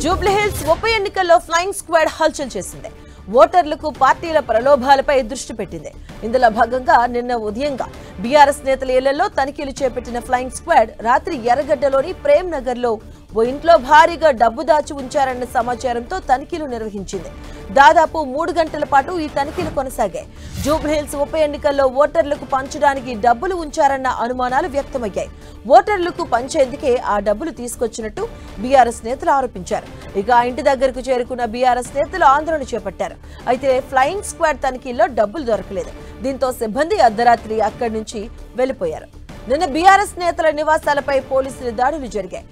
జూబ్లీహిల్స్ ఉప ఎన్నికల్లో flying squad హల్చల్ చేసింది. ఓటర్లకు పార్టీల ప్రలోభాలపై దృష్టి పెట్టింది. ఇందులో భాగంగా నిన్న ఉదయంగా బీఆర్ఎస్ నేతల ఇళ్లలో తనిఖీలు చేపట్టిన ఫ్లయింగ్ స్క్వాడ్ రాత్రి ఎర్రగడ్డలోని ప్రేమ్ నగర్ లో ఓ ఇంట్లో భారీగా డబ్బు దాచి ఉంచారన్న సమాచారంతో తనిఖీలు నిర్వహించింది. దాదాపు 3 గంటల పాటు ఈ తనిఖీలు కొనసాగాయి. జూబ్లీహిల్స్ ఉప ఎన్నికల్లో ఓటర్లకు పంచడానికి డబ్బులు ఉంచారన్న అనుమానాలు వ్యక్తమయ్యాయి. ఓటర్లకు పంచేందుకే ఆ డబ్బులు తీసుకొచ్చినట్టు బీఆర్ఎస్ నేతలు ఆరోపించారు. ఇక ఆ ఇంటి దగ్గరకు చేరుకున్న బీఆర్ఎస్ నేతలు ఆందోళన చేపట్టారు. అయితే ఫ్లయింగ్ స్క్వాడ్ తనిఖీల్లో డబ్బులు దొరకలేదు. దీంతో సిబ్బంది అర్ధరాత్రి అక్కడి నుంచి వెళ్లిపోయారు. నిన్న బీఆర్ఎస్ నేతల నివాసాలపై పోలీసులు దాడులు జరిగాయి.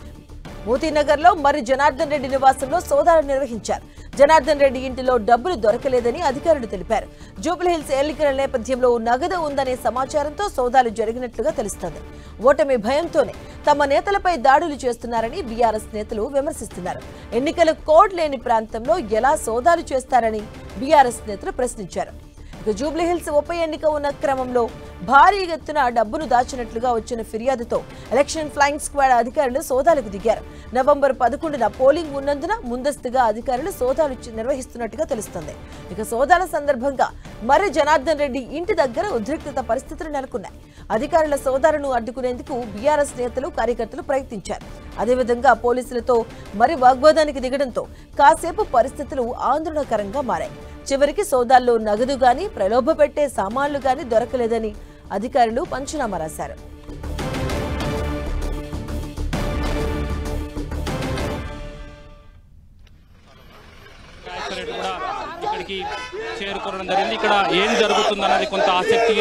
మోతీనగర్ లో మరి జనార్దన్ రెడ్డి నివాసంలో సోదాలు నిర్వహించారు. జనార్దన్ రెడ్డి ఇంటిలో డబ్బులు దొరకలేదని అధికారులు తెలిపారు. జూబ్లీహిల్స్ ఎన్నికల నేపథ్యంలో నగదు ఉందనే సమాచారంతో సోదాలు జరిగినట్లుగా తెలుస్తోంది. ఓటమి భయంతోనే తమ నేతలపై దాడులు చేస్తున్నారని బీఆర్ఎస్ నేతలు విమర్శిస్తున్నారు. ఎన్నికల కోడ్ లేని ప్రాంతంలో ఎలా సోదాలు చేస్తారని బీఆర్ఎస్ నేతలు ప్రశ్నించారు. ఇక జూబ్లీహిల్స్ ఉప ఎన్నిక ఉన్న క్రమంలో భారీ ఎత్తున డబ్బును దాచినట్లుగా వచ్చిన ఫిర్యాదుతో ఎలక్షన్ ఫ్లయింగ్ స్క్వాడ్ అధికారులు సోదాలకు దిగారు. నవంబర్ 11న పోలింగ్ ఉన్నందున ముందస్తుగా అధికారులు సోదాలు నిర్వహిస్తున్నట్టుగా తెలుస్తోంది. ఇక సోదాల సందర్భంగా మరి జనార్దన్ రెడ్డి ఇంటి దగ్గర ఉద్రిక్తత పరిస్థితులు నెలకొన్నాయి. అధికారుల సోదాలను అడ్డుకునేందుకు బీఆర్ఎస్ నేతలు కార్యకర్తలు ప్రయత్నించారు. అదేవిధంగా పోలీసులతో మరి వాగ్వాదానికి దిగడంతో కాసేపు పరిస్థితులు ఆందోళనకరంగా మారాయి. చివరికి సోదాల్లో నగదు గాని ప్రలోభ పెట్టే సామాన్లు గాని దొరకలేదని అధికారులు పంచనామా రాశారు. ఇక్కడికి చేరుకోవడం జరిగింది. ఇక్కడ ఏం జరుగుతుందన్నది కొంత ఆసక్తి.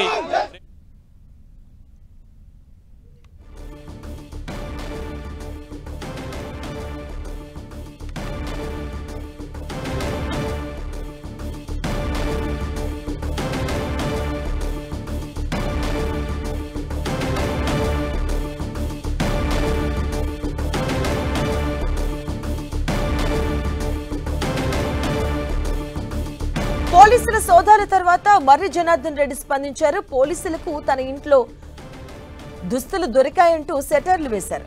పోలీసుల సోదాల తర్వాత మర్రి జనార్దన్ రెడ్డి స్పందించారు. పోలీసులకు తన ఇంట్లో దుస్తులు దొరికాయంటూ సెటర్లు వేశారు.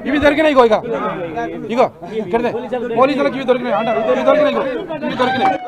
ఇవి దొరికినాయి, ఇగో ఇగో ఇక్కడే పోలీసులకు ఇవి దొరికినాయి అంటారు. ఇవి దొరికినాయి.